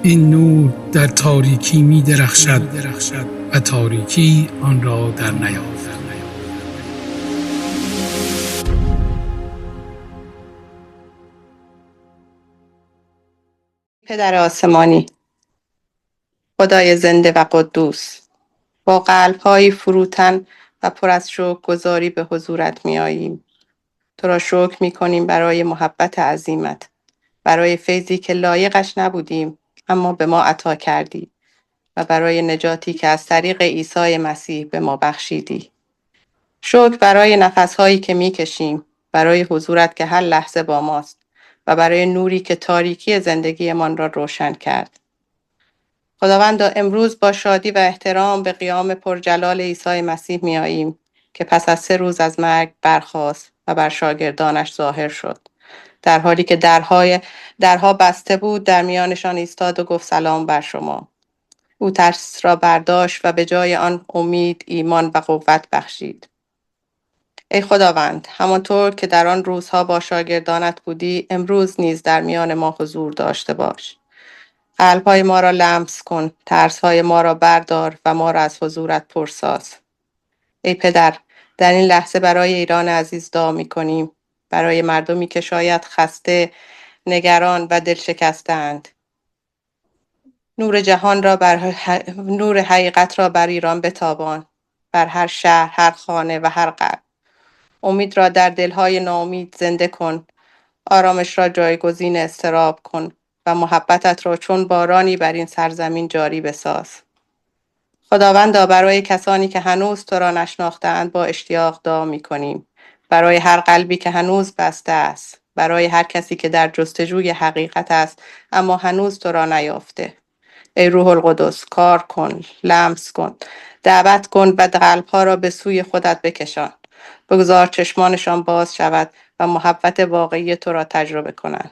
این نور در تاریکی می درخشد و تاریکی آن را در نیافت. پدر آسمانی، خدای زنده و قدوس، با قلب‌های فروتن و پر از شکرگزاری به حضورت می‌آییم. تو را شکر می‌کنیم برای محبت عظیمت، برای فیضی که لایقش نبودیم اما به ما عطا کردی و برای نجاتی که از طریق عیسی مسیح به ما بخشیدی. شکر برای نفس‌هایی که می‌کشیم، برای حضورت که هر لحظه با ماست و برای نوری که تاریکی زندگیمان را روشن کرد. خداوندا، امروز با شادی و احترام به قیام پرجلال عیسی مسیح می‌آییم که پس از 3 روز از مرگ برخاست و بر شاگردانش ظاهر شد. در حالی که درها بسته بود، در میانشان ایستاد و گفت سلام بر شما. او ترس را برداشت و به جای آن امید، ایمان و قوت بخشید. ای خداوند، همانطور که در آن روزها با شاگردانت بودی، امروز نیز در میان ما حضور داشته باش. قلب‌های ما را لمس کن، ترس‌های ما را بردار و ما را از حضورت پرساز. ای پدر، در این لحظه برای ایران عزیز دعا می‌کنیم، برای مردمی که شاید خسته، نگران و دلشکسته‌اند. نور حقیقت را بر ایران بتابان، بر هر شهر، هر خانه و هر قلب. امید را در دل‌های ناامید زنده کن، آرامش را جایگزین اضطراب کن و محبتت را چون بارانی بر این سرزمین جاری بساز. خداوندا، برای کسانی که هنوز تو را نشناخته‌اند با اشتیاق دعا می‌کنیم، برای هر قلبی که هنوز بسته است، برای هر کسی که در جستجوی حقیقت است اما هنوز تو را نیافته. ای روح القدس، کار کن، لمس کن، دعوت کن و قلب‌ها را به سوی خودت بکشان. بگذار چشمانشان باز شود و محبت واقعی تو را تجربه کنند.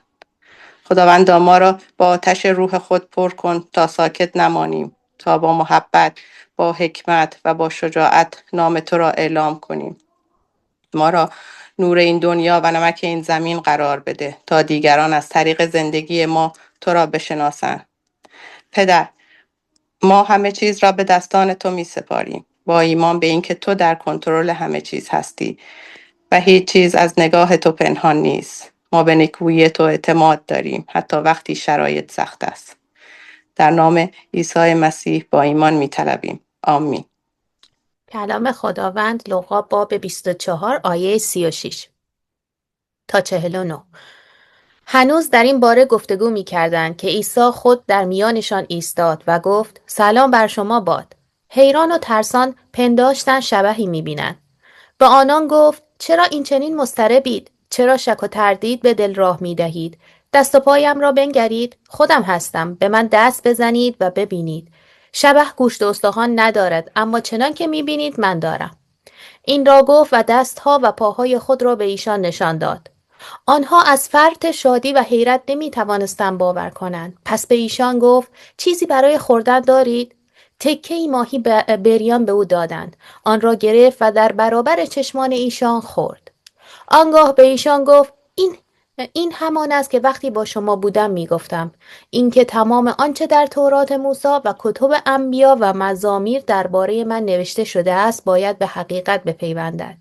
خداوندا، ما را با آتش روح خود پر کن تا ساکت نمانیم، تا با محبت، با حکمت و با شجاعت نام تو را اعلام کنیم. ما را نور این دنیا و نمک این زمین قرار بده تا دیگران از طریق زندگی ما تو را بشناسند. پدر، ما همه چیز را به دستان تو می سپاریم، با ایمان به اینکه تو در کنترل همه چیز هستی و هیچ چیز از نگاه تو پنهان نیست. ما به نیکویی تو اعتماد داریم حتی وقتی شرایط سخت است. در نام عیسی مسیح با ایمان می طلبیم. آمین. کلام خداوند، لوقا باب 24 آیه 36 تا 49. هنوز در این باره گفتگو می کردند که عیسی خود در میانشان ایستاد و گفت سلام بر شما باد. حیران و ترسان پنداشتن شبحی می بینند. به آنان گفت چرا این چنین مضطربید؟ چرا شک و تردید به دل راه می دهید؟ دست و پایم را بنگرید، خودم هستم، به من دست بزنید و ببینید. شبح گوشت و استخوان ندارد، اما چنان که می بینید من دارم. این را گفت و دستها و پاهای خود را به ایشان نشان داد. آنها از فرط شادی و حیرت نمی توانستند باور کنند. پس به ایشان گفت چیزی برای خوردن دارید؟ تکه‌ای ماهی بریان به او دادند. آن را گرفت و در برابر چشمان ایشان خورد. آنگاه به ایشان گفت این همان است که وقتی با شما بودم می گفتم. این که تمام آنچه در تورات موسی و کتب انبیا و مزامیر درباره من نوشته شده است باید به حقیقت بپیوندد.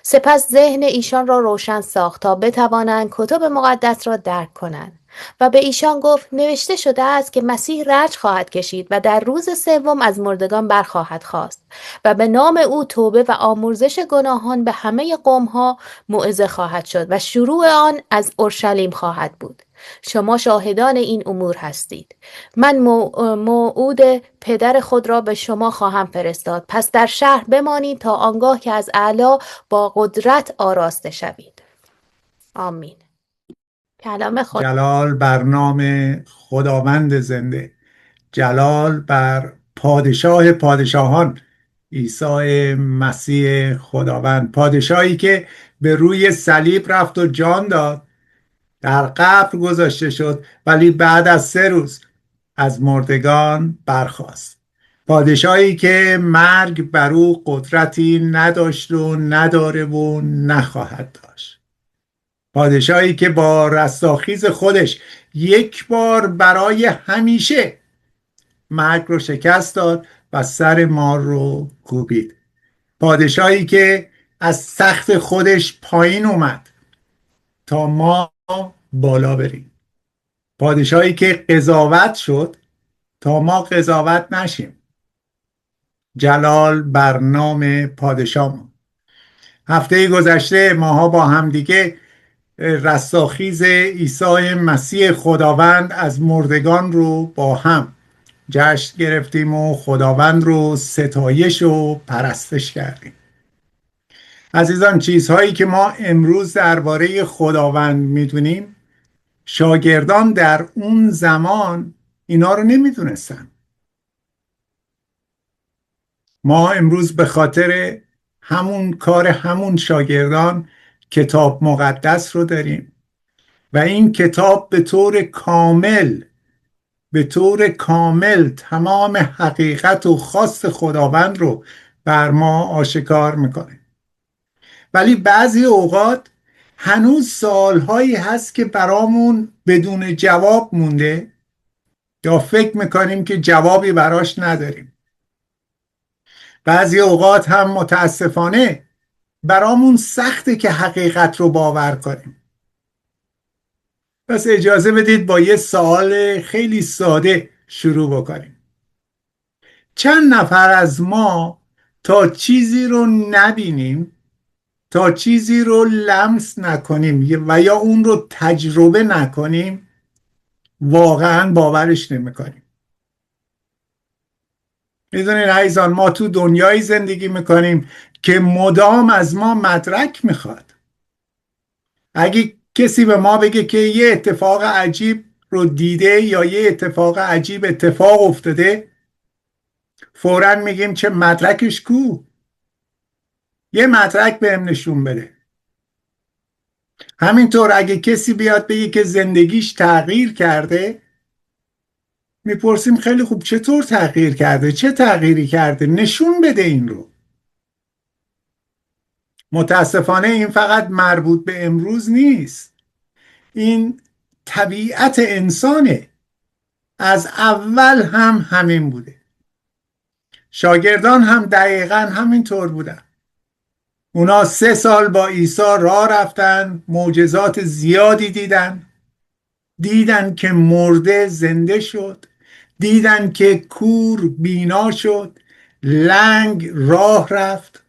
سپس ذهن ایشان را روشن ساخت تا بتوانند کتب مقدس را درک کنند و به ایشان گفت نوشته شده است که مسیح رنج خواهد کشید و در روز سوم از مردگان برخواهد خاست و به نام او توبه و آمرزش گناهان به همه قوم‌ها موعظه خواهد شد و شروع آن از اورشلیم خواهد بود. شما شاهدان این امور هستید. من موعود پدر خود را به شما خواهم فرستاد. پس در شهر بمانید تا آنگاه که از اعلی با قدرت آراسته شوید. آمین. کلام خدا. جلال بر نام خداوند زنده، جلال بر پادشاه پادشاهان، عیسی مسیح خداوند، پادشاهی که به روی صلیب رفت و جان داد، در قبر گذاشته شد ولی بعد از 3 روز از مردگان برخاست. پادشاهی که مرگ بر او قدرتی نداشت و نداره و نخواهد داشت. پادشاهی که با رستاخیز خودش یک بار برای همیشه مرگ رو شکست داد و سر مار رو کوبید. پادشاهی که از تخت خودش پایین اومد تا ما بالا بریم. پادشاهی که قضاوت شد تا ما قضاوت نشیم. جلال بر نام پادشاهمون. هفته گذشته ماها با همدیگه رستاخیز عیسی مسیح خداوند از مردگان رو با هم جشن گرفتیم و خداوند رو ستایش و پرستش کردیم. عزیزان، چیزهایی که ما امروز درباره خداوند میدونیم، شاگردان در اون زمان اینا رو نمیدونستن. ما امروز به خاطر همون کار همون شاگردان کتاب مقدس رو داریم و این کتاب به طور کامل تمام حقیقت و خواست خداوند رو بر ما آشکار میکنه. ولی بعضی اوقات هنوز سوالهایی هست که برامون بدون جواب مونده یا فکر میکنیم که جوابی براش نداریم. بعضی اوقات هم متاسفانه برامون سخته که حقیقت رو باور کنیم. پس اجازه بدید با یه سوال خیلی ساده شروع بکنیم. چند نفر از ما تا چیزی رو نبینیم، تا چیزی رو لمس نکنیم و یا اون رو تجربه نکنیم واقعا باورش نمیکنیم؟ میدونین عزیزان، ما تو دنیایی زندگی میکنیم که مدام از ما مدرک میخواد. اگه کسی به ما بگه که یه اتفاق عجیب رو دیده یا یه اتفاق عجیب اتفاق افتاده، فوراً میگیم چه مدرکش کو؟ یه مدرک بهم نشون بده. همینطور اگه کسی بیاد بگه که زندگیش تغییر کرده، میپرسیم خیلی خوب چطور تغییر کرده؟ چه تغییری کرده؟ نشون بده این رو. متاسفانه این فقط مربوط به امروز نیست. این طبیعت انسانه. از اول هم همین بوده. شاگردان هم دقیقا همینطور بودن. اونا 3 سال با عیسی راه رفتن، معجزات زیادی دیدن که مرده زنده شد، دیدن که کور بینا شد، لنگ راه رفت.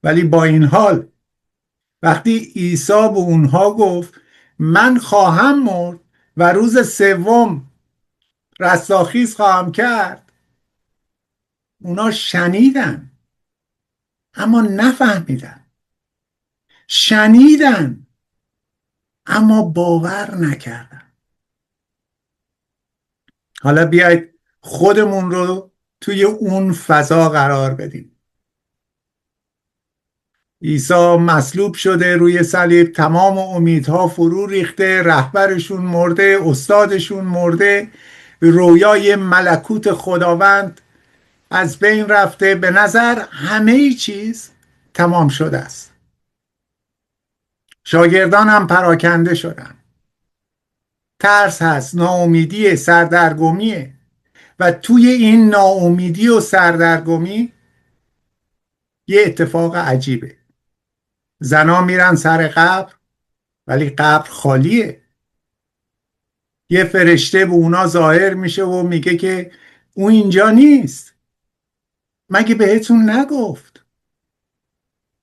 ولی با این حال وقتی عیسی به اونها گفت من خواهم مرد و روز سوم رستاخیز خواهم کرد، اونا شنیدن اما نفهمیدن. شنیدن اما باور نکردن. حالا بیایید خودمون رو توی اون فضا قرار بدیم. عیسی مصلوب شده روی صلیب، تمام امیدها فرو ریخته، رهبرشون مرده، استادشون مرده، رویای ملکوت خداوند از بین رفته. به نظر همه چیز تمام شده است. شاگردان هم پراکنده شدن. ترس هست، ناامیدی، سردرگمیه و توی این ناامیدی و سردرگمی یه اتفاق عجیبه. زنا میرن سر قبر ولی قبر خالیه. یه فرشته به اونا ظاهر میشه و میگه که او اینجا نیست. مگه بهتون نگفت؟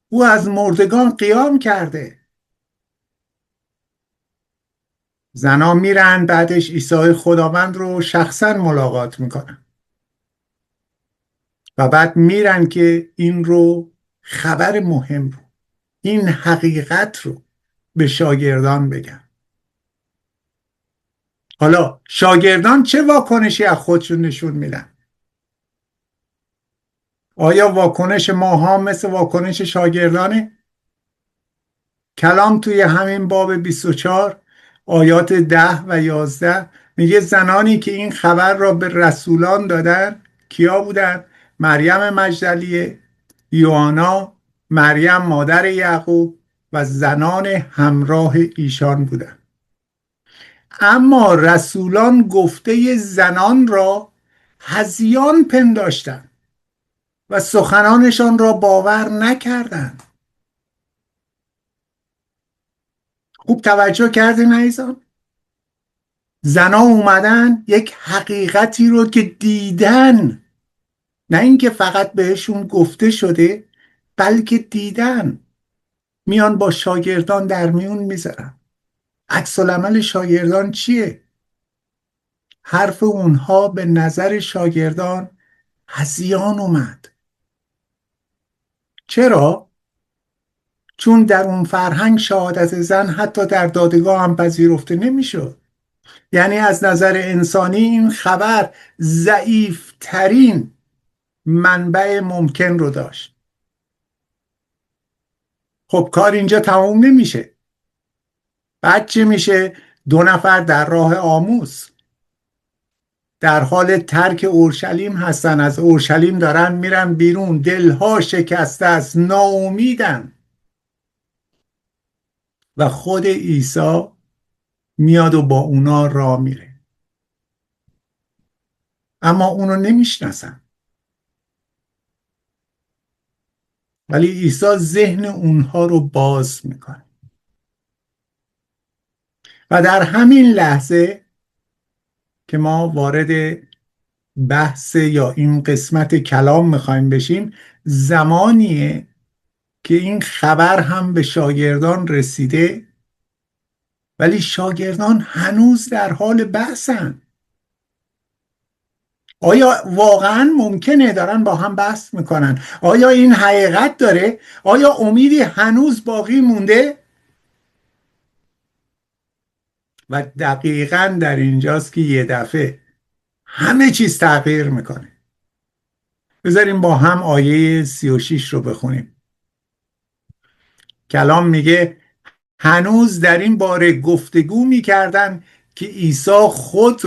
او از مردگان قیام کرده. زنا میرن، بعدش عیسی خداوند رو شخصا ملاقات میکنن و بعد میرن که این رو، خبر مهم رو، این حقیقت رو به شاگردان بگن. حالا شاگردان چه واکنشی از خودشون نشون میدن؟ آیا واکنش ماها مثل واکنش شاگردانه؟ کلام توی همین باب 24 آیات 10 و 11 میگه زنانی که این خبر را به رسولان دادن کیا بودن؟ مریم مجدلیه، یوحنا، مریم مادر یعقوب، و زنان همراه ایشان بودند. اما رسولان گفته زنان را هذیان پنداشتند و سخنانشان را باور نکردند. خوب توجه کردین عزیزان؟ زنا اومدن یک حقیقتی رو که دیدن، نه اینکه فقط بهشون گفته شده، بلکه دیدن، میان با شاگردان در میون میذارن. عکس العمل شاگردان چیه؟ حرف اونها به نظر شاگردان هذیان اومد. چرا؟ چون در اون فرهنگ شهادت زن حتی در دادگاه هم پذیرفته نمیشد. یعنی از نظر انسانی این خبر ضعیفترین منبع ممکن رو داشت. خب کار اینجا تمام نمیشه. بعد چی میشه؟ 2 نفر در راه آموز در حال ترک اورشلیم هستن، از اورشلیم دارن میرن بیرون، دلها شکسته است، ناامیدن و خود عیسی میاد و با اونا راه میره، اما اونو نمیشناسن. ولی عیسی ذهن اونها رو باز میکنه و در همین لحظه که ما وارد بحث یا این قسمت کلام میخوایم بشیم، زمانیه که این خبر هم به شاگردان رسیده، ولی شاگردان هنوز در حال بحثن. آیا واقعا ممکنه دارن با هم بحث میکنن؟ آیا این حقیقت داره؟ آیا امیدی هنوز باقی مونده؟ و دقیقاً در اینجاست که یه دفعه همه چیز تغییر میکنه. بذاریم با هم آیه 36 رو بخونیم. کلام میگه هنوز در این باره گفتگو میکردن که عیسی خود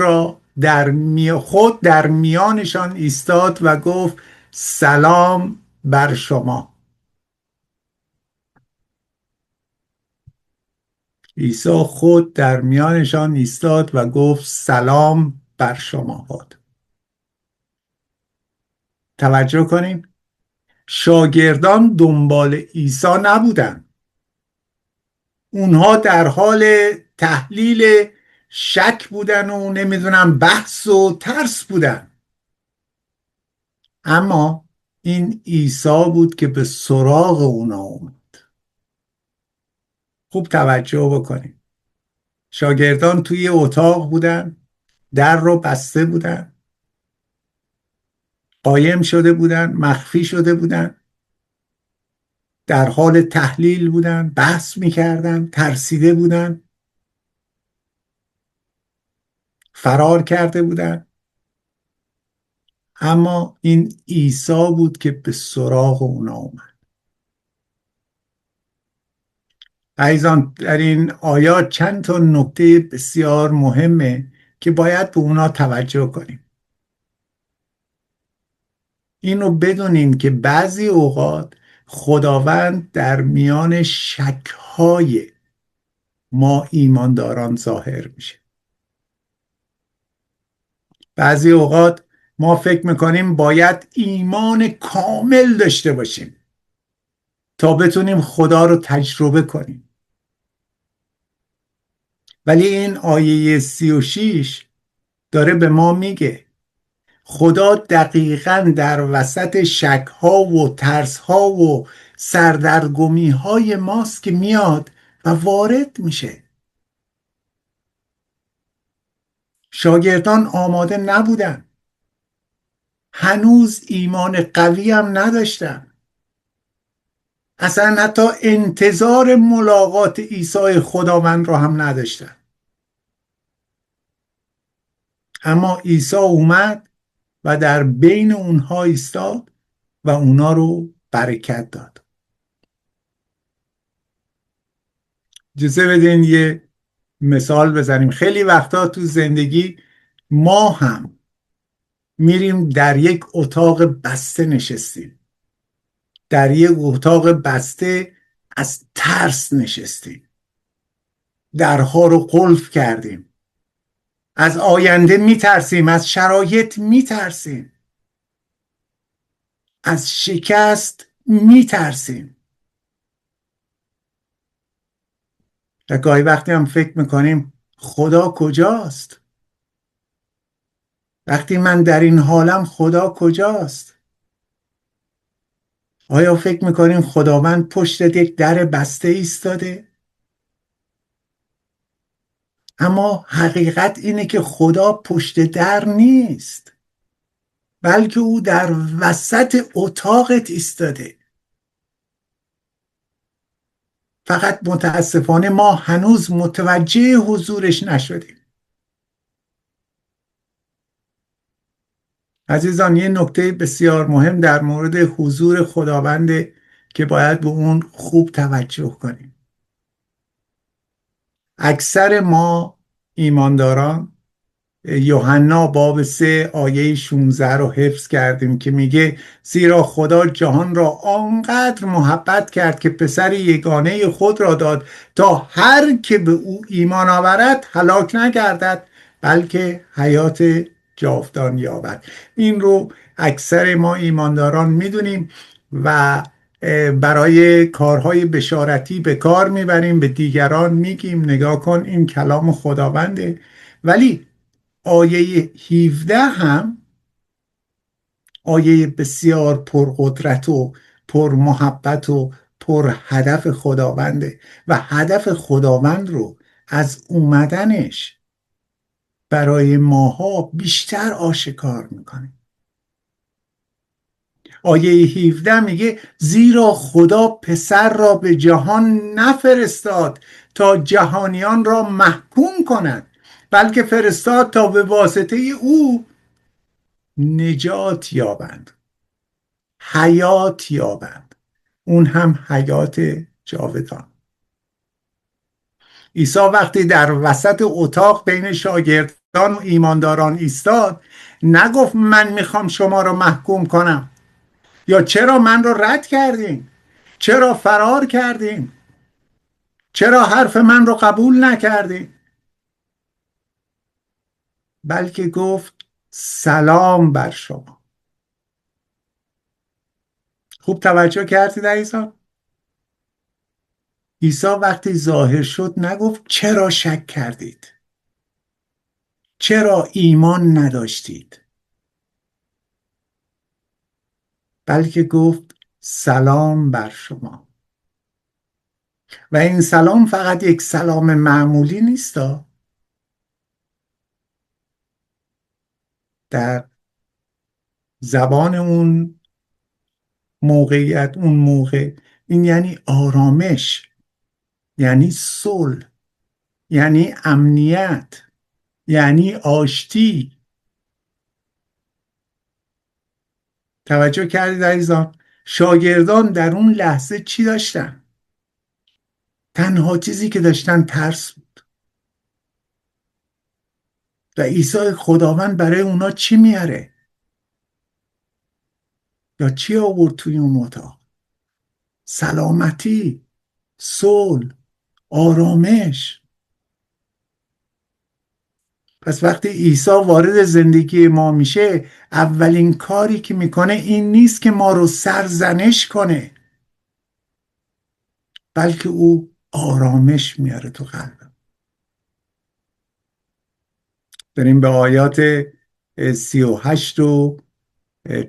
در میانشان ایستاد و گفت سلام بر شما. عیسی خود در میانشان ایستاد و گفت سلام بر شما باد. توجه کنین، شاگردان دنبال عیسی نبودن. اونها در حال تحلیل شک بودن و نمیدونم بحث و ترس بودن. اما این عیسی بود که به سراغ اونا اومد. خوب توجه بکنید. شاگردان توی اتاق بودن، در رو بسته بودن، قایم شده بودن، مخفی شده بودن، در حال تحلیل بودن، بحث میکردن، ترسیده بودن، فرار کرده بودن. اما این عیسی بود که به سراغ اونا اومد. عزیزان، در این آیات چند تا نکته بسیار مهمه که باید به اونا توجه کنیم. اینو بدونین که بعضی اوقات خداوند در میان شک‌های ما ایمانداران ظاهر میشه. بعضی اوقات ما فکر میکنیم باید ایمان کامل داشته باشیم تا بتونیم خدا رو تجربه کنیم. ولی این آیه 36 داره به ما میگه خدا دقیقاً در وسط شک‌ها و ترس‌ها و سردرگمی‌های ماست که میاد و وارد میشه. شاگردان آماده نبودن، هنوز ایمان قوی هم نداشتن، اصلا حتی انتظار ملاقات عیسی خداوند رو هم نداشتن. اما عیسی اومد و در بین اونها ایستاد و اونا رو برکت داد. اجازه بدین یه مثال بزنیم. خیلی وقتا تو زندگی ما هم میریم در یک اتاق بسته نشستیم، در یک اتاق بسته از ترس نشستیم، درها رو قلف کردیم، از آینده میترسیم، از شرایط میترسیم، از شکست میترسیم. و گاهی وقتی هم فکر میکنیم خدا کجاست؟ وقتی من در این حالم خدا کجاست؟ آیا فکر میکنیم خداوند پشت یک در بسته ایستاده؟ اما حقیقت اینه که خدا پشت در نیست، بلکه او در وسط اتاقت ایستاده. فقط متاسفانه ما هنوز متوجه حضورش نشدیم. عزیزان، یه نکته بسیار مهم در مورد حضور خداونده که باید به اون خوب توجه کنیم. اکثر ما ایمانداران یوحنا باب 3 آیه 16 رو حفظ کردیم که میگه زیرا خدا جهان را آنقدر محبت کرد که پسر یگانه خود را داد تا هر که به او ایمان آورد هلاک نگردد بلکه حیات جاودان یابد. این رو اکثر ما ایمانداران میدونیم و برای کارهای بشارتی به کار میبریم، به دیگران میگیم نگاه کن این کلام خداونده. ولی آیه 17 هم آیه بسیار پرقدرت و پرمحبت و پر هدف خداونده و هدف خداوند رو از اومدنش برای ماها بیشتر آشکار میکنه. آیه 17 میگه زیرا خدا پسر را به جهان نفرستاد تا جهانیان را محکوم کند، بلکه فرستاد تا به واسطه او نجات یابند، حیات یابند، اون هم حیات جاودان. عیسی وقتی در وسط اتاق بین شاگردان و ایمانداران ایستاد نگفت من میخوام شما رو محکوم کنم، یا چرا من رو رد کردین، چرا فرار کردین، چرا حرف من رو قبول نکردین، بلکه گفت سلام بر شما. خوب توجه کردید عزیزان؟ عیسی وقتی ظاهر شد نگفت چرا شک کردید، چرا ایمان نداشتید، بلکه گفت سلام بر شما. و این سلام فقط یک سلام معمولی نیست، در زبان اون موقعیت، اون موقع، این یعنی آرامش، یعنی صلح، یعنی امنیت، یعنی آشتی. توجه کردید عزیزان؟ شاگردان در اون لحظه چی داشتن؟ تنها چیزی که داشتن ترس بود. و عیسی خداوند برای اونا چی میاره؟ یا چی آورد توی اون اتاق؟ سلامتی، صلح، آرامش. پس وقتی عیسی وارد زندگی ما میشه اولین کاری که میکنه این نیست که ما رو سرزنش کنه، بلکه او آرامش میاره تو قلبم. بریم به آیات 38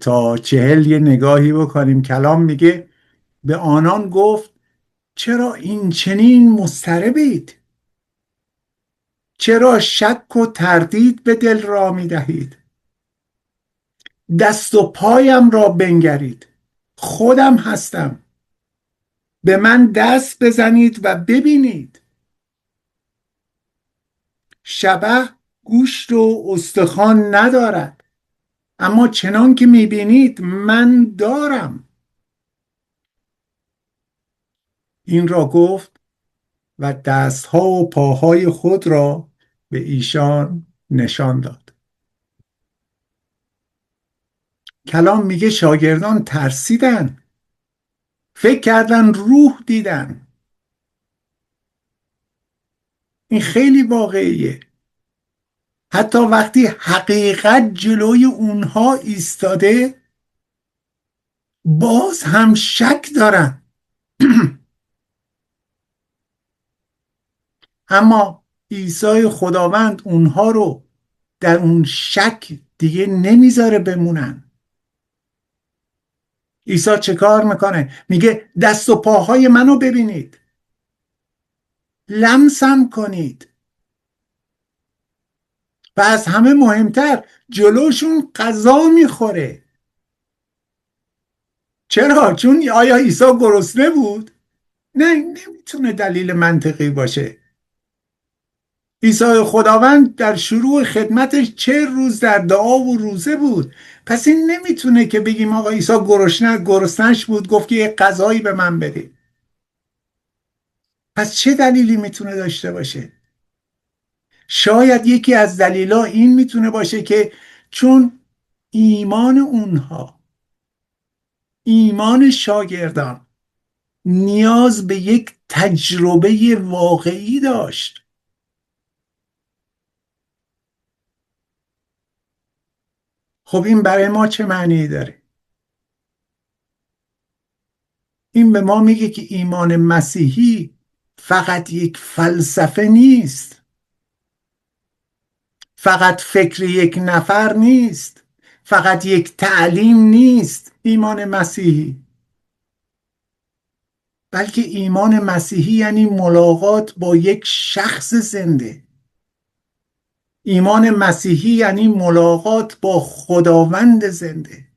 تا 40 یه نگاهی بکنیم. کلام میگه به آنان گفت چرا این چنین مضطربید؟ چرا شک و تردید به دل را میدهید؟ دست و پایم را بنگرید، خودم هستم، به من دست بزنید و ببینید. شبح گوشت و استخوان ندارد، اما چنان که میبینید من دارم. این را گفت و دستها و پاهای خود را به ایشان نشان داد. کلام میگه شاگردان ترسیدن، فکر کردن روح دیدن. این خیلی واقعیه. حتی وقتی حقیقت جلوی اونها ایستاده باز هم شک دارن. اما عیسی خداوند اونها رو در اون شک دیگه نمیذاره بمونن. عیسی چه کار میکنه؟ میگه دست و پاهای منو ببینید، لمسم کنید. و از همه مهمتر جلوشون غذا میخوره. چرا؟ چون آیا عیسی گرسنه بود؟ نه، نمیتونه دلیل منطقی باشه. عیسی خداوند در شروع خدمتش 40 روز در دعا و روزه بود. پس این نمیتونه که بگیم آقا عیسی گرسنش بود گفت که یه غذایی به من بده. پس چه دلیلی میتونه داشته باشه؟ شاید یکی از دلیلا این میتونه باشه که چون ایمان اونها، ایمان شاگردان نیاز به یک تجربه واقعی داشت. خب این برای ما چه معنی داره؟ این به ما میگه که ایمان مسیحی فقط یک فلسفه نیست، فقط فکر یک نفر نیست، فقط یک تعلیم نیست. ایمان مسیحی، بلکه ایمان مسیحی یعنی ملاقات با یک شخص زنده. ایمان مسیحی یعنی ملاقات با خداوند زنده.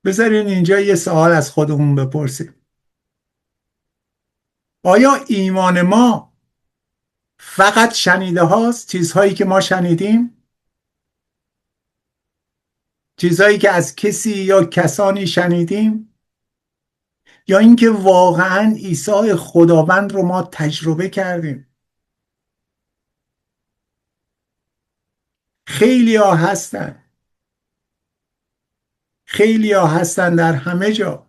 بذارین اینجا یه سوال از خودمون بپرسیم. آیا ایمان ما فقط شنیده هاست؟ چیزهایی که ما شنیدیم؟ چیزهایی که از کسی یا کسانی شنیدیم؟ یا اینکه واقعا عیسی خداوند رو ما تجربه کردیم؟ خیلی ها هستن در همه جا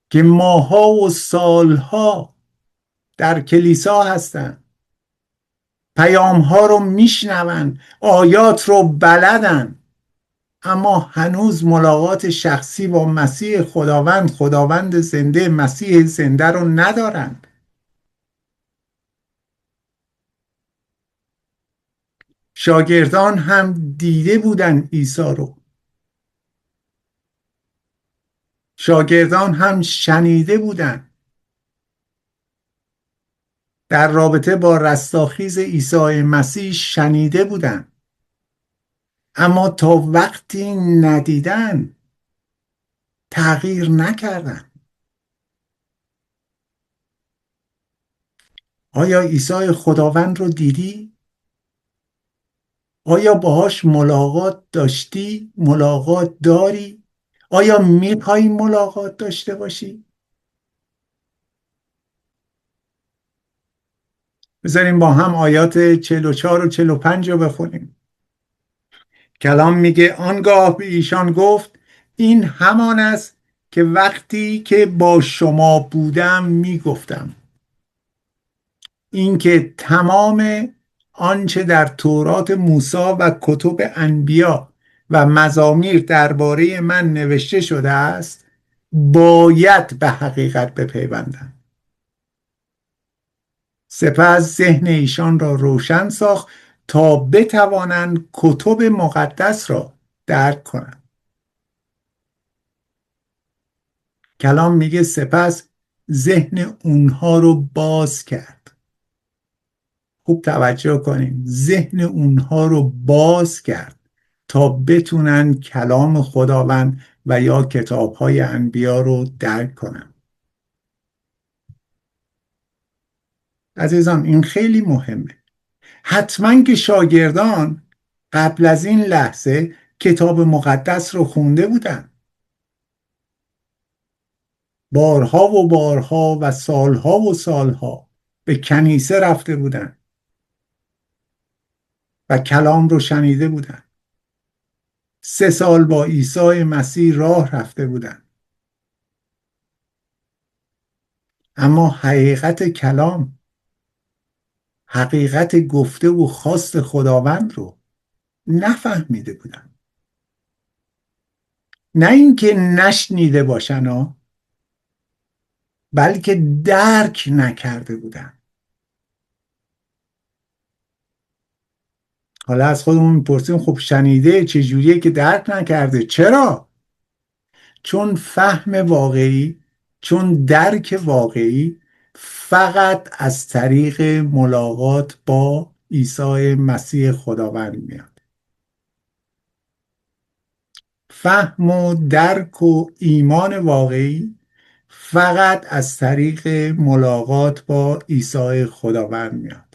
که ماها و سالها در کلیسا هستن، پیام ها رو میشنون، آیات رو بلدن، اما هنوز ملاقات شخصی با مسیح خداوند زنده، مسیح زنده رو ندارن. شاگردان هم دیده بودن عیسی رو، شاگردان هم شنیده بودن، در رابطه با رستاخیز عیسی مسیح شنیده بودن، اما تا وقتی ندیدن تغییر نکردن. آیا عیسی خداوند رو دیدی؟ آیا باهاش ملاقات داشتی؟ ملاقات داری؟ آیا میخوای ملاقات داشته باشی؟ بذاریم با هم آیات 44 و 45 رو بخونیم. کلام میگه آنگاه به ایشان گفت این همان است که وقتی که با شما بودم میگفتم، اینکه تمام آنچه در تورات موسی و کتب انبیا و مزامیر درباره من نوشته شده است باید به حقیقت بپیوندند. سپس ذهن ایشان را روشن ساخت تا بتوانند کتب مقدس را درک کنند. کلام میگه سپس ذهن اونها رو باز کرد. خوب توجه کنیم، ذهن اونها رو باز کرد تا بتونن کلام خداوند و یا کتاب‌های انبیا رو درک کنن. عزیزان این خیلی مهمه. حتما که شاگردان قبل از این لحظه کتاب مقدس رو خونده بودن، بارها و بارها و سالها و سالها به کنیسه رفته بودن و کلام رو شنیده بودن. 3 سال با عیسی مسیح راه رفته بودن، اما حقیقت کلام، حقیقت گفته و خواست خداوند رو نفهمیده بودن. نه اینکه نشنیده باشن ها، بلکه درک نکرده بودن. حالا از خودمون میپرسیم خب شنیده، چجوریه که درک نکرده؟ چرا؟ چون فهم واقعی، چون درک واقعی فقط از طریق ملاقات با عیسی مسیح خداوند میاد. فهم و درک و ایمان واقعی فقط از طریق ملاقات با عیسی خداوند میاد.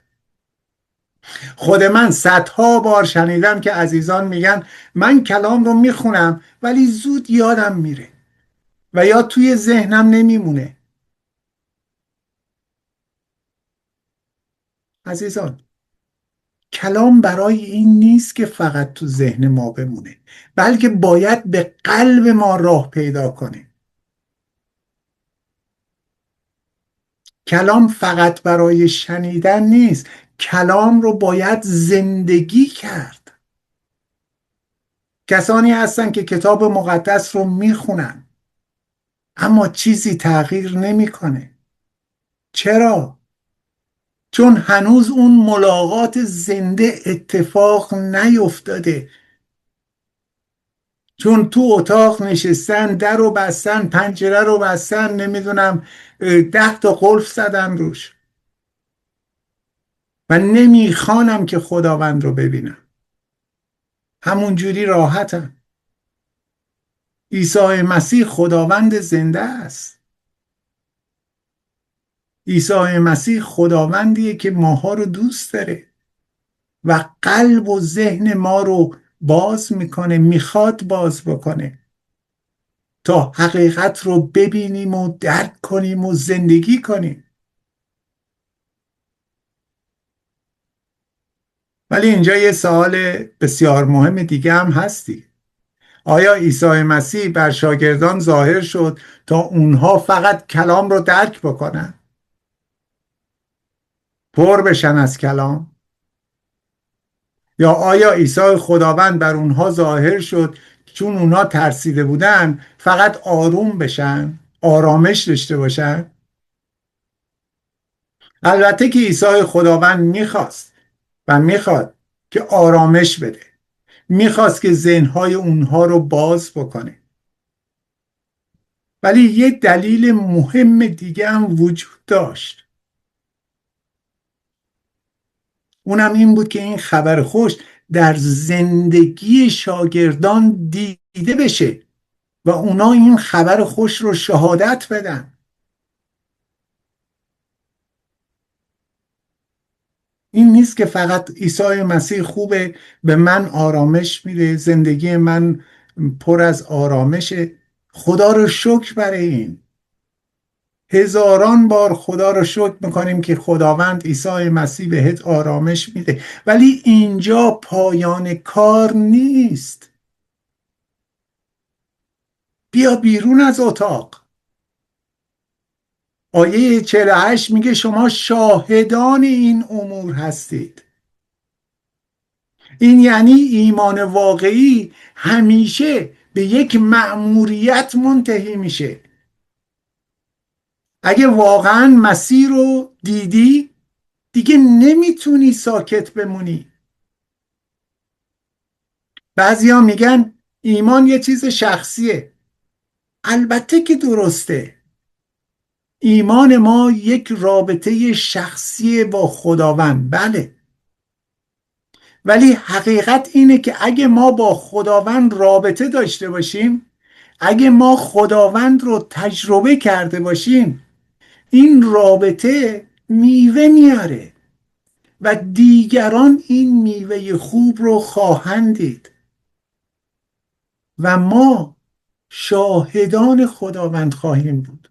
خود من صدها بار شنیدم که عزیزان میگن من کلام رو میخونم ولی زود یادم میره و یا توی ذهنم نمیمونه. عزیزان، کلام برای این نیست که فقط تو ذهن ما بمونه، بلکه باید به قلب ما راه پیدا کنه. کلام فقط برای شنیدن نیست، کلام رو باید زندگی کرد. کسانی هستن که کتاب مقدس رو میخونن اما چیزی تغییر نمیکنه. چرا؟ چون هنوز اون ملاقات زنده اتفاق نیفتاده. چون تو اتاق نشستن، در رو بستن، پنجره رو بستن، نمیدونم 10 تا قلف زدن روش و نمیخوانم که خداوند رو ببینم. همونجوری راحتم. عیسی مسیح خداوند زنده است. عیسی مسیح خداوندیه که ماها رو دوست داره و قلب و ذهن ما رو باز میکنه، میخواد باز بکنه تا حقیقت رو ببینیم و درک کنیم و زندگی کنیم. ولی اینجا یه سوال بسیار مهم دیگه هم هستی. آیا عیسی مسیح بر شاگردان ظاهر شد تا اونها فقط کلام رو درک بکنن؟ پر بشن از کلام؟ یا آیا عیسی خداوند بر اونها ظاهر شد چون اونها ترسیده بودن فقط آروم بشن، آرامش داشته باشن؟ البته که عیسی خداوند میخواست و میخواد که آرامش بده، میخواست که ذهنهای اونها رو باز بکنه. ولی یه دلیل مهم دیگه هم وجود داشت. اونم این بود که این خبر خوش در زندگی شاگردان دیده بشه و اونا این خبر خوش رو شهادت بدن. این نیست که فقط عیسی مسیح خوبه، به من آرامش میده، زندگی من پر از آرامشه. خدا رو شکر برای این. هزاران بار خدا رو شکر میکنیم که خداوند عیسی مسیح بهت آرامش میده. ولی اینجا پایان کار نیست. بیا بیرون از اتاق. آیه 48 میگه شما شاهدان این امور هستید. این یعنی ایمان واقعی همیشه به یک مأموریت منتهی میشه. اگه واقعا مسیح رو دیدی دیگه نمیتونی ساکت بمونی. بعضیا میگن ایمان یه چیز شخصیه. البته که درسته. ایمان ما یک رابطه شخصی با خداوند، بله. ولی حقیقت اینه که اگه ما با خداوند رابطه داشته باشیم، اگه ما خداوند رو تجربه کرده باشیم، این رابطه میوه میاره و دیگران این میوه خوب رو خواهند دید و ما شاهدان خداوند خواهیم بود.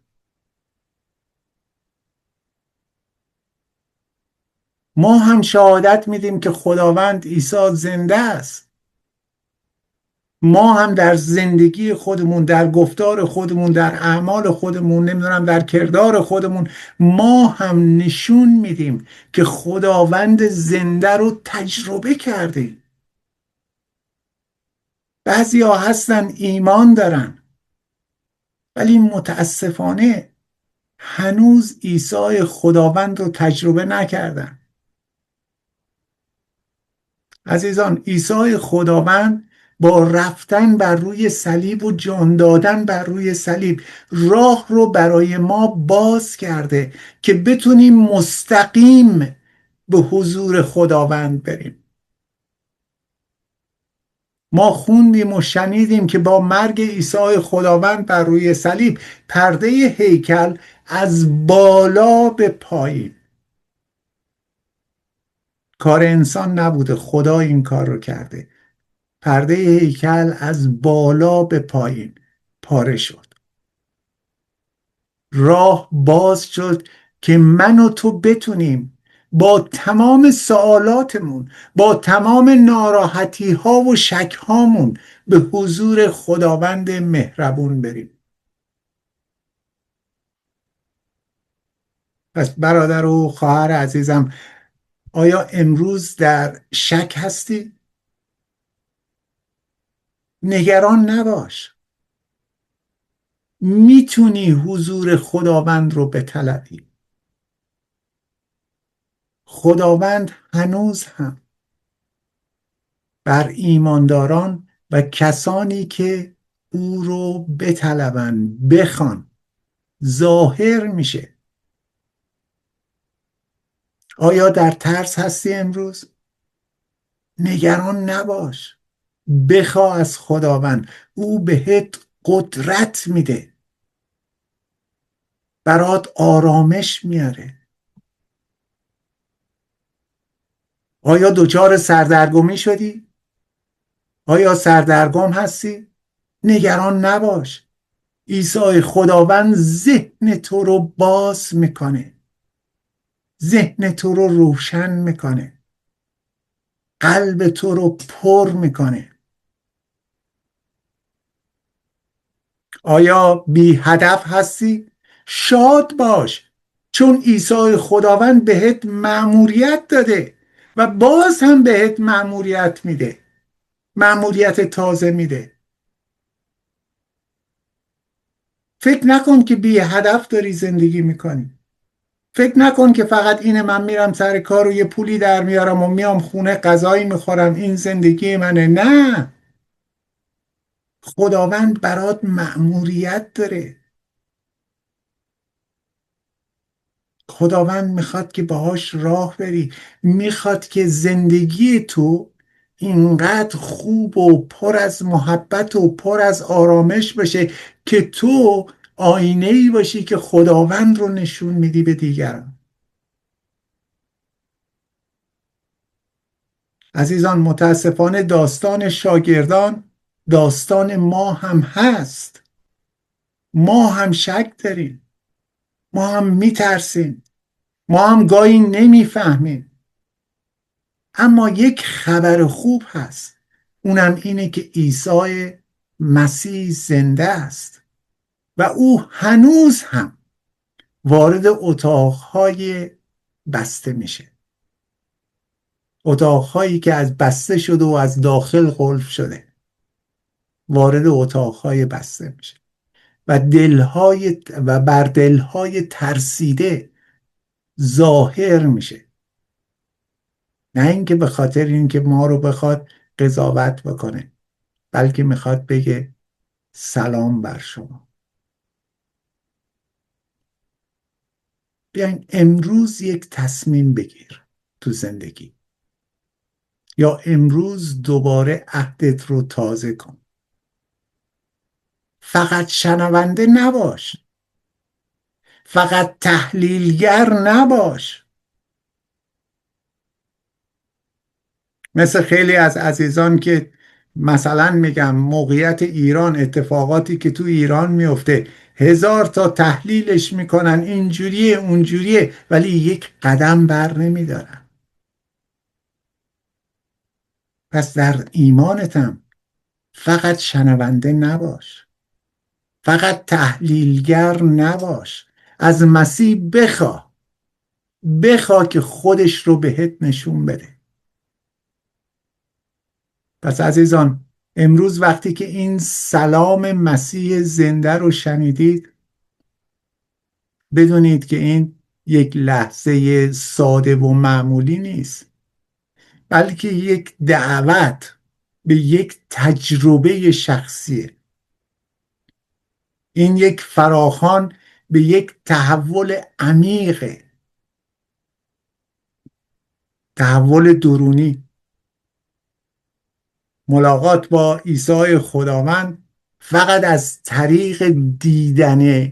ما هم شهادت میدیم که خداوند عیسی زنده است. ما هم در زندگی خودمون، در گفتار خودمون، در اعمال خودمون، نمیدونم در کردار خودمون، ما هم نشون میدیم که خداوند زنده رو تجربه کردیم. بعضی ها هستن ایمان دارن ولی متاسفانه هنوز عیسی خداوند رو تجربه نکردن. عزیزان، عیسی خداوند با رفتن بر روی صلیب و جان دادن بر روی صلیب راه رو برای ما باز کرده که بتونیم مستقیم به حضور خداوند بریم. ما خوندیم و شنیدیم که با مرگ عیسی خداوند بر روی صلیب پرده هیکل از بالا به پایین، کار انسان نبوده، خدا این کار رو کرده، پرده هیکل از بالا به پایین پاره شد. راه باز شد که من و تو بتونیم با تمام سوالاتمون، با تمام ناراحتی ها و شک هامون به حضور خداوند مهربون بریم. پس برادر و خواهر عزیزم، آیا امروز در شک هستی؟ نگران نباش، میتونی حضور خداوند رو بطلبی. خداوند هنوز هم بر ایمانداران و کسانی که او رو بطلبن، بخوان، ظاهر میشه. آیا در ترس هستی امروز؟ نگران نباش، بخوا از خداوند، او بهت قدرت میده، برات آرامش میاره. آیا دچار سردرگمی شدی؟ آیا سردرگم هستی؟ نگران نباش، عیسی خداوند ذهن تو رو باز میکنه، ذهن تو رو روشن میکنه، قلب تو رو پر میکنه. آیا بی هدف هستی؟ شاد باش، چون عیسی خداوند بهت مأموریت داده و باز هم بهت مأموریت میده، مأموریت تازه میده. فکر نکن که بی هدف داری زندگی میکنی. فکر نکن که فقط اینه من میرم سر کار و یه پولی در میارم و میام خونه غذایی میخورم، این زندگی منه. نه، خداوند برات مأموریت داره. خداوند میخواد که باهاش راه بری، میخواد که زندگی تو اینقدر خوب و پر از محبت و پر از آرامش بشه که تو آینه‌ای باشی که خداوند رو نشون میدی به دیگران. عزیزان، متاسفانه داستان شاگردان داستان ما هم هست. ما هم شک داریم، ما هم میترسیم، ما هم گاهی نمیفهمیم. اما یک خبر خوب هست، اونم اینه که عیسی مسیح زنده است و او هنوز هم وارد اتاقهای بسته میشه، اتاقهایی که از بسته شده و از داخل قلف شده، وارد اتاقهای بسته میشه و بر دلهای ترسیده ظاهر میشه. نه اینکه به خاطر اینکه ما رو بخواد قضاوت بکنه، بلکه میخواد بگه سلام بر شما. بیاین امروز یک تصمیم بگیر تو زندگی، یا امروز دوباره عهدت رو تازه کن. فقط شنونده نباش، فقط تحلیلگر نباش. مثل خیلی از عزیزان که مثلا میگم موقعیت ایران، اتفاقاتی که تو ایران میفته، 1000 تا تحلیلش میکنن، اینجوریه اونجوریه، ولی یک قدم بر نمیدارن. پس در ایمانتم فقط شنونده نباش، فقط تحلیلگر نباش. از مسیح بخوا که خودش رو بهت نشون بده. پس عزیزان، امروز وقتی که این سلام مسیح زنده رو شنیدید، بدونید که این یک لحظه ساده و معمولی نیست، بلکه یک دعوت به یک تجربه شخصیه. این یک فراخوان به یک تحول عمیقه، تحول درونی. ملاقات با عیسی خداوند فقط از طریق دیدن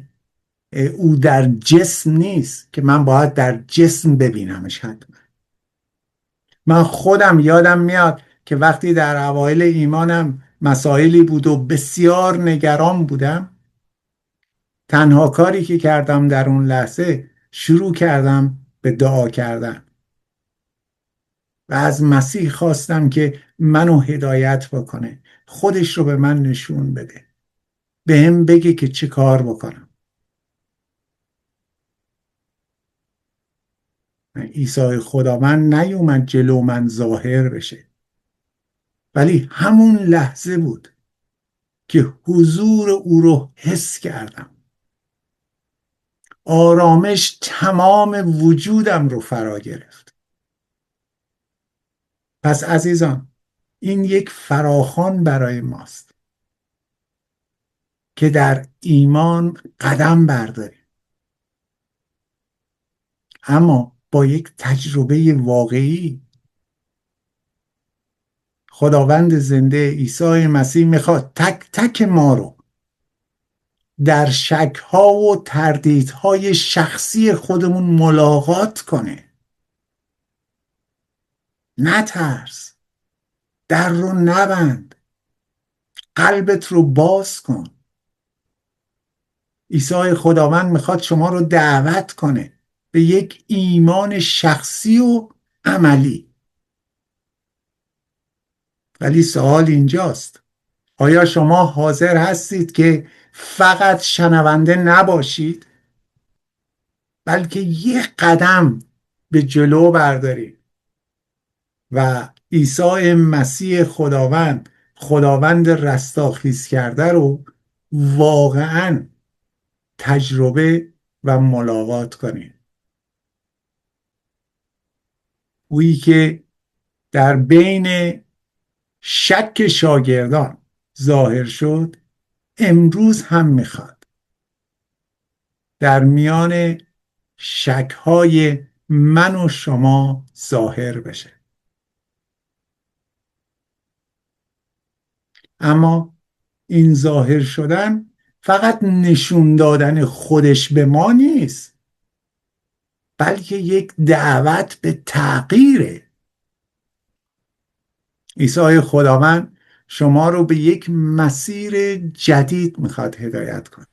او در جسم نیست که من باید در جسم ببینمش. حتما من خودم یادم میاد که وقتی در اوایل ایمانم مسائلی بود و بسیار نگران بودم، تنها کاری که کردم در اون لحظه شروع کردم به دعا کردن و از مسیح خواستم که منو هدایت بکنه، خودش رو به من نشون بده، به هم بگه که چه کار بکنم. عیسی خداوند نیومد جلو من ظاهر بشه، ولی همون لحظه بود که حضور او رو حس کردم. آرامش تمام وجودم رو فرا گرفت. پس عزیزان، این یک فراخوان برای ماست که در ایمان قدم برداریم، اما با یک تجربه واقعی. خداوند زنده عیسی مسیح میخواد تک تک ما رو در شک‌ها و تردیدهای شخصی خودمون ملاقات کنه. نترس، در رو نبند، قلبت رو باز کن. عیسی خداوند میخواد شما رو دعوت کنه به یک ایمان شخصی و عملی. ولی سوال اینجاست، آیا شما حاضر هستید که فقط شنونده نباشید، بلکه یک قدم به جلو بردارید و عیسی مسیح خداوند رستاخیز کرده رو واقعاً تجربه و ملاقات کنید؟ اویی که در بین شک شاگردان ظاهر شد، امروز هم میخواد در میان شک‌های من و شما ظاهر بشه. اما این ظاهر شدن فقط نشون دادن خودش به ما نیست، بلکه یک دعوت به تغییره. عیسی خداوند شما رو به یک مسیر جدید میخواد هدایت کنه،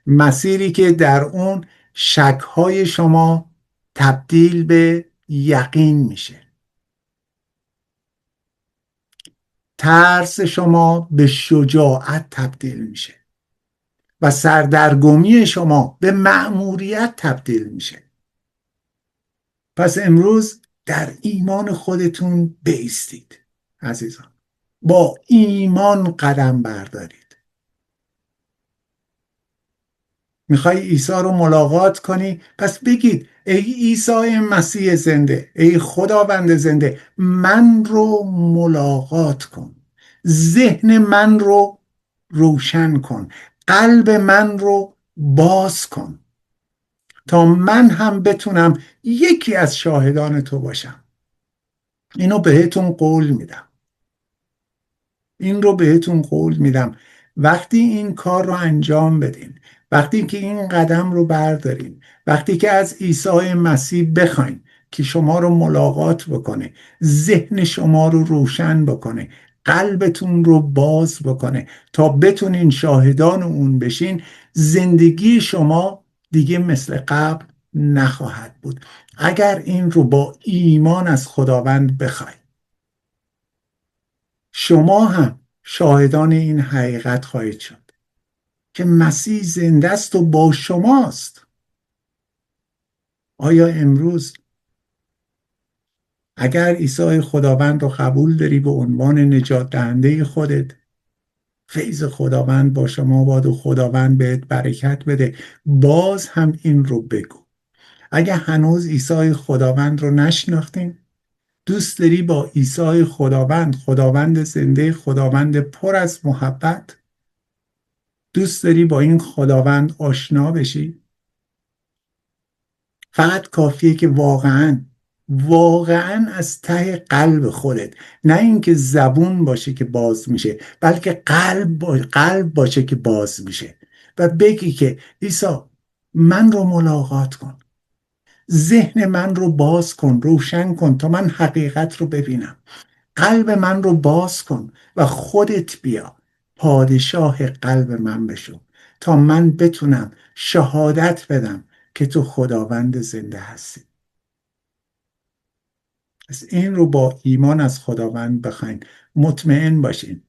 مسیری که در اون شک‌های شما تبدیل به یقین میشه، ترس شما به شجاعت تبدیل میشه و سردرگمی شما به مأموریت تبدیل میشه. پس امروز در ایمان خودتون بایستید عزیزان، با ایمان قدم بردارید. میخوای عیسی رو ملاقات کنی؟ پس بگید ای عیسی مسیح زنده، ای خداوند زنده، من رو ملاقات کن، ذهن من رو روشن کن، قلب من رو باز کن تا من هم بتونم یکی از شاهدان تو باشم. اینو بهتون قول میدم، این رو بهتون قول میدم. وقتی این کار رو انجام بدین، وقتی که این قدم رو بردارین، وقتی که از عیسی مسیح بخواین که شما رو ملاقات بکنه، ذهن شما رو روشن بکنه، قلبتون رو باز بکنه تا بتونین شاهدان اون بشین، زندگی شما دیگه مثل قبل نخواهد بود. اگر این رو با ایمان از خداوند بخواید، شما هم شاهدان این حقیقت خواهید شد که مسیح زنده است و با شماست. آیا امروز اگر عیسی خداوند رو قبول داری به عنوان نجات دهنده خودت، فیض خداوند با شما باد و خداوند بهت برکت بده. باز هم این رو بگو. اگر هنوز عیسی خداوند رو نشناختین، دوست داری با عیسی خداوند، خداوند زنده، خداوند پر از محبت، دوست داری با این خداوند آشنا بشی، فقط کافیه که واقعا از ته قلب خودت، نه اینکه زبون باشه که باز میشه، بلکه قلب باشه که باز میشه و بگی که عیسی من رو ملاقات کن، ذهن من رو باز کن، روشن کن تا من حقیقت رو ببینم، قلب من رو باز کن و خودت بیا پادشاه قلب من بشو تا من بتونم شهادت بدم که تو خداوند زنده هستی. پس این رو با ایمان از خداوند بخواین. مطمئن باشین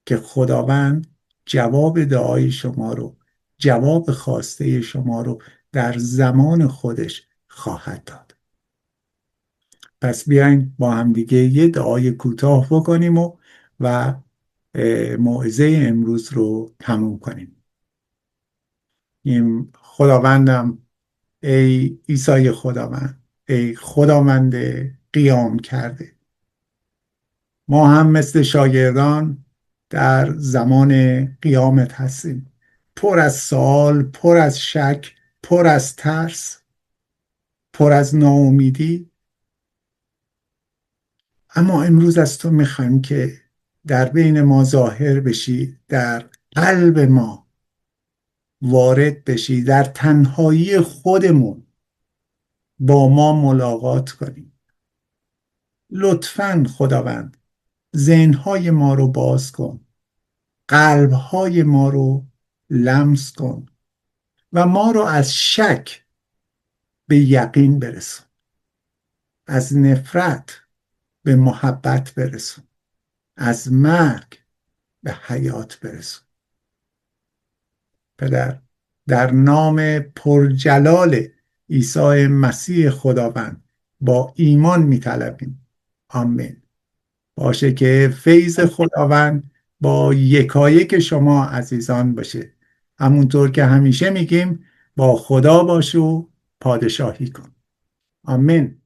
که خداوند جواب دعای شما رو، جواب خواسته شما رو در زمان خودش خواهد داد. پس بیاین با هم دیگه یه دعای کوتاه بکنیم و موعظه امروز رو تموم کنیم. این خداوندم، ای عیسی خداوند، ای خداوند قیام کرده، ما هم مثل شاگردان در زمان قیامت هستیم، پر از سوال، پر از شک، پر از ترس، پر از ناامیدی. اما امروز از تو میخوایم که در بین ما ظاهر بشی، در قلب ما وارد بشی، در تنهایی خودمون با ما ملاقات کنی. لطفاً خداوند ذهن‌های ما رو باز کن، قلب‌های ما رو لمس کن و ما رو از شک به یقین برسون، از نفرت به محبت برسون، از مرگ به حیات برسون. پدر، در نام پرجلال عیسی مسیح خداوند با ایمان می‌طلبیم. آمین. باشه که فیض خداوند با یکایک شما عزیزان باشه. همونطور که همیشه میگیم با خدا باش و پادشاهی کن. آمین.